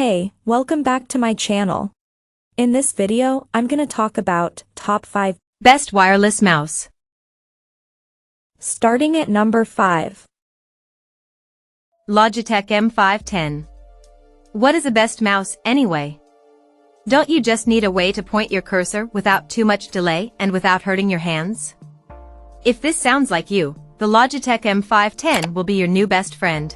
Hey, welcome back to my channel. In this video, I'm gonna talk about top 5 best wireless mouse. Starting at number 5. Logitech M510. What is a best mouse, anyway? Don't you just need a way to point your cursor without too much delay and without hurting your hands? If this sounds like you, the Logitech M510 will be your new best friend.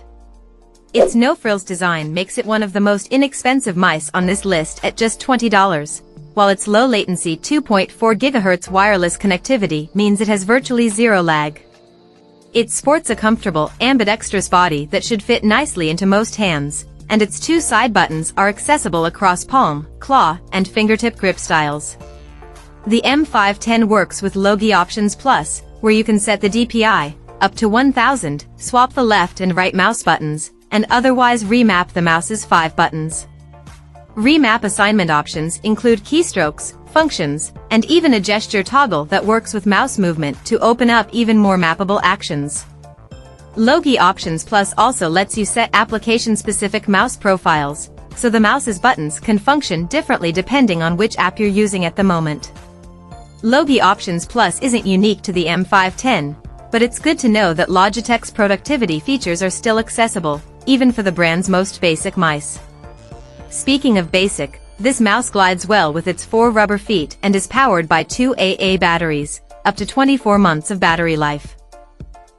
Its no-frills design makes it one of the most inexpensive mice on this list at just $20, while its low-latency 2.4 GHz wireless connectivity means it has virtually zero lag. It sports a comfortable, ambidextrous body that should fit nicely into most hands, and its two side buttons are accessible across palm, claw, and fingertip grip styles. The M510 works with Logi Options Plus, where you can set the DPI up to 1000, swap the left and right mouse buttons, and otherwise remap the mouse's 5 buttons. Remap assignment options include keystrokes, functions, and even a gesture toggle that works with mouse movement to open up even more mappable actions. Logi Options Plus also lets you set application-specific mouse profiles, so the mouse's buttons can function differently depending on which app you're using at the moment. Logi Options Plus isn't unique to the M510, but it's good to know that Logitech's productivity features are still accessible, even for the brand's most basic mice. Speaking of basic, this mouse glides well with its 4 rubber feet and is powered by 2 AA batteries, up to 24 months of battery life.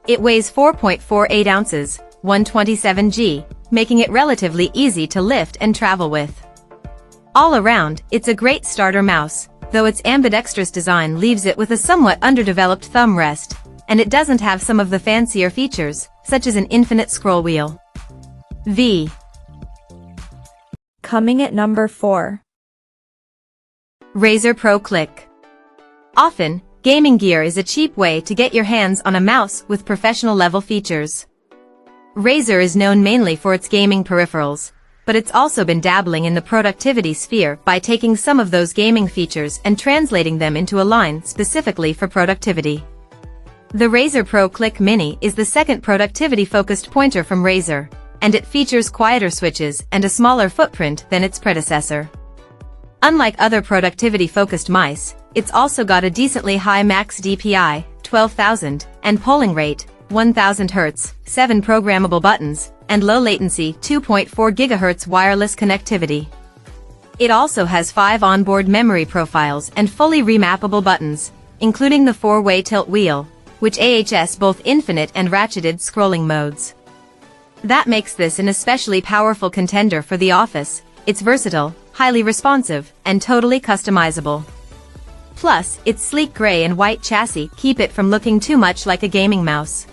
It weighs 4.48 ounces, 127 g, making it relatively easy to lift and travel with. All around, it's a great starter mouse, though its ambidextrous design leaves it with a somewhat underdeveloped thumb rest, and it doesn't have some of the fancier features, such as an infinite scroll wheel. Coming at number 4. Razer Pro Click. Often, gaming gear is a cheap way to get your hands on a mouse with professional-level features. Razer is known mainly for its gaming peripherals, but it's also been dabbling in the productivity sphere by taking some of those gaming features and translating them into a line specifically for productivity. The Razer Pro Click Mini is the second productivity-focused pointer from Razer, and it features quieter switches and a smaller footprint than its predecessor. Unlike other productivity-focused mice, it's also got a decently high max DPI, 12,000, and polling rate, 1000 Hz, 7 programmable buttons, and low-latency 2.4 GHz wireless connectivity. It also has 5 onboard memory profiles and fully remappable buttons, including the 4-way tilt wheel, which AHS both infinite and ratcheted scrolling modes. That makes this an especially powerful contender for the office. It's versatile, highly responsive, and totally customizable. Plus, its sleek gray and white chassis keep it from looking too much like a gaming mouse.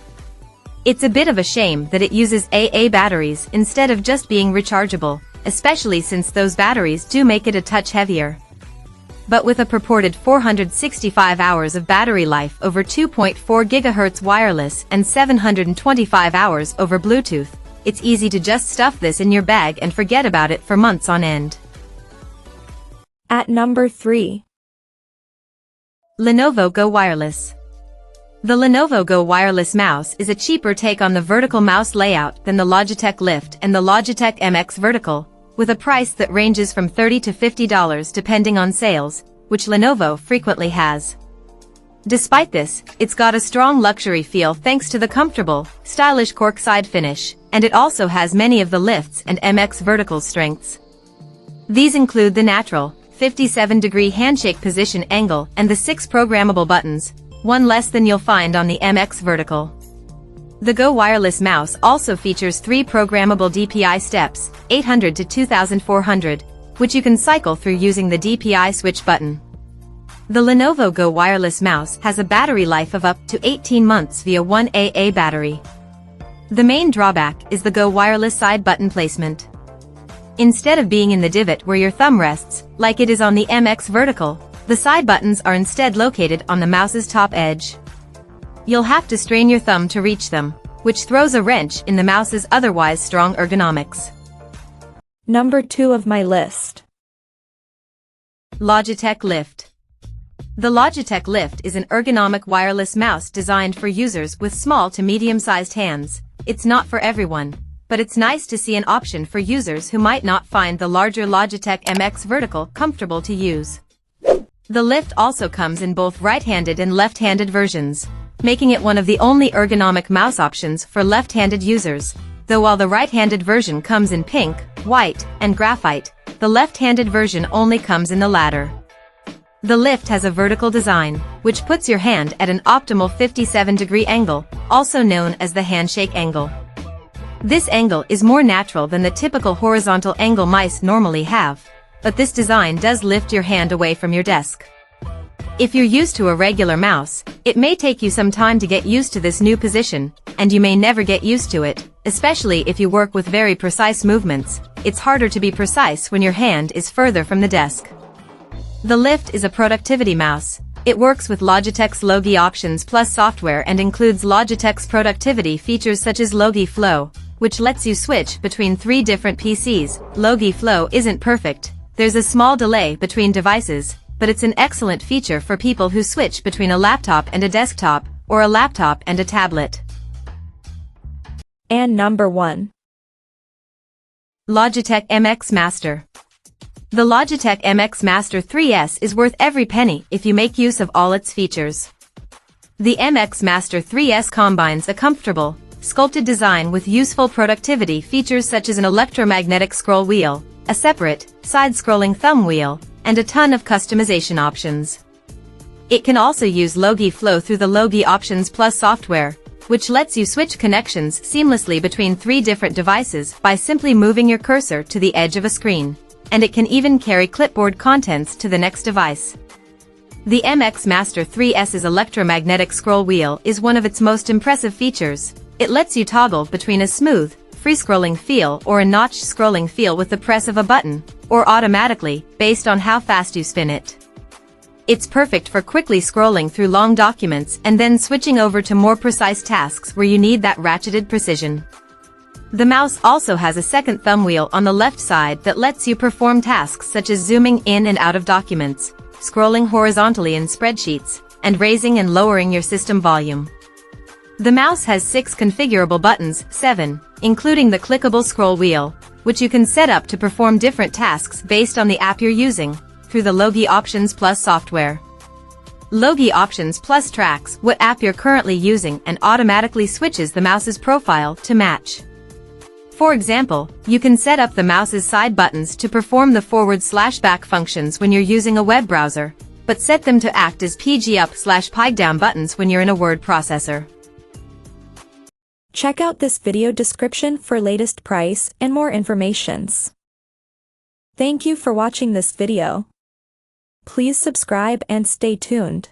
It's a bit of a shame that it uses AA batteries instead of just being rechargeable, especially since those batteries do make it a touch heavier. But with a purported 465 hours of battery life over 2.4 GHz wireless and 725 hours over Bluetooth, it's easy to just stuff this in your bag and forget about it for months on end. At number 3. Lenovo Go Wireless. The Lenovo Go Wireless mouse is a cheaper take on the vertical mouse layout than the Logitech Lift and the Logitech MX Vertical, with a price that ranges from $30 to $50 depending on sales, which Lenovo frequently has. Despite this, it's got a strong luxury feel thanks to the comfortable, stylish corkside finish, and it also has many of the Lift's and MX Vertical's strengths. These include the natural, 57-degree handshake position angle and the 6 programmable buttons, one less than you'll find on the MX Vertical. The Go Wireless mouse also features 3 programmable DPI steps, 800 to 2400, which you can cycle through using the DPI switch button. The Lenovo Go Wireless mouse has a battery life of up to 18 months via 1 AA battery. The main drawback is the Go Wireless side button placement. Instead of being in the divot where your thumb rests, like it is on the MX Vertical, the side buttons are instead located on the mouse's top edge. You'll have to strain your thumb to reach them, which throws a wrench in the mouse's otherwise strong ergonomics. Number 2 of my list. Logitech Lift. The Logitech Lift is an ergonomic wireless mouse designed for users with small to medium-sized hands. It's not for everyone, but it's nice to see an option for users who might not find the larger Logitech MX Vertical comfortable to use. The Lift also comes in both right-handed and left-handed versions, making it one of the only ergonomic mouse options for left-handed users, though while the right-handed version comes in pink, white, and graphite, the left-handed version only comes in the latter. The Lift has a vertical design, which puts your hand at an optimal 57-degree angle, also known as the handshake angle. This angle is more natural than the typical horizontal angle mice normally have, but this design does lift your hand away from your desk. If you're used to a regular mouse, it may take you some time to get used to this new position, and you may never get used to it, especially if you work with very precise movements. It's harder to be precise when your hand is further from the desk. The Lift is a productivity mouse. It works with Logitech's Logi Options Plus software and includes Logitech's productivity features such as Logi Flow, which lets you switch between 3 different PCs. Logi Flow isn't perfect. There's a small delay between devices, but it's an excellent feature for people who switch between a laptop and a desktop, or a laptop and a tablet. And number 1. Logitech MX Master. The Logitech MX Master 3S is worth every penny if you make use of all its features. The MX Master 3S combines a comfortable, sculpted design with useful productivity features such as an electromagnetic scroll wheel, a separate, side-scrolling thumb wheel, and a ton of customization options. It can also use Logi Flow through the Logi Options Plus software, which lets you switch connections seamlessly between 3 different devices by simply moving your cursor to the edge of a screen. And it can even carry clipboard contents to the next device. The MX Master 3S's electromagnetic scroll wheel is one of its most impressive features. It lets you toggle between a smooth, free-scrolling feel or a notched scrolling feel with the press of a button, or automatically, based on how fast you spin it. It's perfect for quickly scrolling through long documents and then switching over to more precise tasks where you need that ratcheted precision. The mouse also has a second thumb wheel on the left side that lets you perform tasks such as zooming in and out of documents, scrolling horizontally in spreadsheets, and raising and lowering your system volume. The mouse has 6 configurable buttons, 7, including the clickable scroll wheel, which you can set up to perform different tasks based on the app you're using, through the Logi Options Plus software. Logi Options Plus tracks what app you're currently using and automatically switches the mouse's profile to match. For example, you can set up the mouse's side buttons to perform the forward/back functions when you're using a web browser, but set them to act as PG up/peg down buttons when you're in a word processor. Check out this video description for latest price and more informations. Thank you for watching this video. Please subscribe and stay tuned.